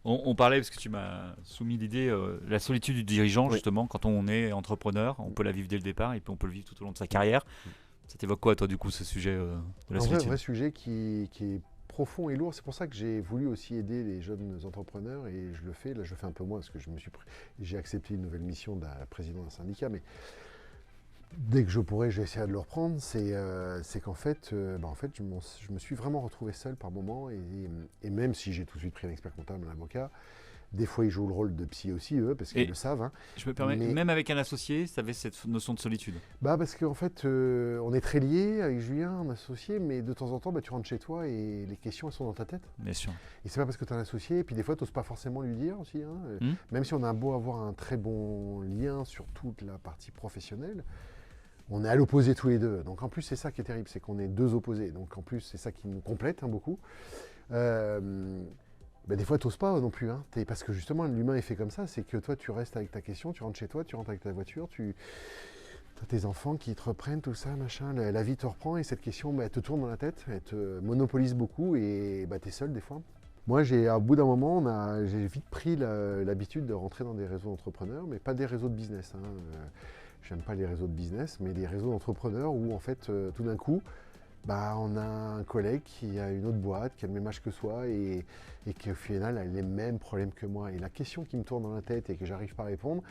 On parlait, parce que tu m'as soumis l'idée, la solitude du dirigeant, Oui. justement, quand on est entrepreneur, on peut la vivre dès le départ et puis on peut le vivre tout au long de sa carrière. Ça t'évoque quoi, toi, du coup, ce sujet de la Un vrai solitude? sujet qui est profond et lourd. C'est pour ça que j'ai voulu aussi aider les jeunes entrepreneurs et je le fais. Là, je le fais un peu moins parce que j'ai accepté une nouvelle mission d'un président d'un syndicat. Mais dès que je pourrai, je vais essayer de le reprendre. C'est qu'en fait, je me suis vraiment retrouvé seul par moment. Et même si j'ai tout de suite pris un expert comptable, un avocat, des fois ils jouent le rôle de psy aussi, eux, parce qu'ils Et le savent. Hein. je me permets, Mais même avec un associé, ça avait cette notion de solitude. parce qu'en fait, on est très liés avec Julien, en associé, mais de temps en temps, tu rentres chez toi et les questions elles sont dans ta tête. Bien sûr. Et c'est pas parce que tu es un associé, et puis des fois, tu n'oses pas forcément lui dire aussi. Hein. Hmm. Même si on a beau avoir un très bon lien sur toute la partie professionnelle, on est à l'opposé tous les deux. Donc en plus, c'est ça qui est terrible, c'est qu'on est deux opposés. Donc en plus, c'est ça qui nous complète beaucoup. Euh, des fois, tu n'oses pas non plus. Hein. Parce que justement, l'humain est fait comme ça, c'est que toi, tu restes avec ta question, tu rentres chez toi, tu rentres avec ta voiture, tu as tes enfants qui te reprennent, tout ça, machin. La vie te reprend et cette question, elle te tourne dans la tête, elle te monopolise beaucoup et tu es seul des fois. Moi, au bout d'un moment, j'ai vite pris l'habitude de rentrer dans des réseaux d'entrepreneurs, mais pas des réseaux de business. Hein. J'aime pas les réseaux de business, mais des réseaux d'entrepreneurs où, en fait, tout d'un coup, on a un collègue qui a une autre boîte, qui a le même âge que soi et qui, au final, a les mêmes problèmes que moi. Et la question qui me tourne dans la tête et que j'arrive pas à répondre,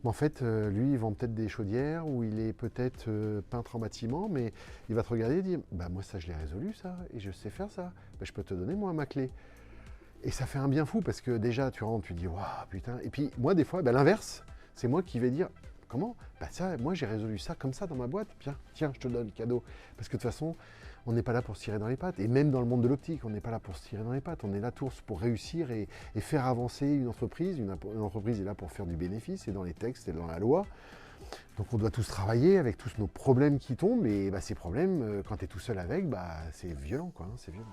en fait, lui, il vend peut-être des chaudières ou il est peut-être peintre en bâtiment, mais il va te regarder et dire moi, ça, je l'ai résolu, ça, et je sais faire ça. Je peux te donner, moi, ma clé. Et ça fait un bien fou parce que déjà tu rentres, tu dis waouh putain. Et puis moi des fois, l'inverse, c'est moi qui vais dire comment ça, moi j'ai résolu ça comme ça dans ma boîte. Tiens, je te donne cadeau. Parce que de toute façon, on n'est pas là pour se tirer dans les pattes. Et même dans le monde de l'optique, on n'est pas là pour se tirer dans les pattes. On est là tous pour réussir et faire avancer une entreprise. Une entreprise est là pour faire du bénéfice et dans les textes et dans la loi. Donc on doit tous travailler avec tous nos problèmes qui tombent. Et ces problèmes, quand tu es tout seul avec, c'est violent quoi. Hein, c'est violent.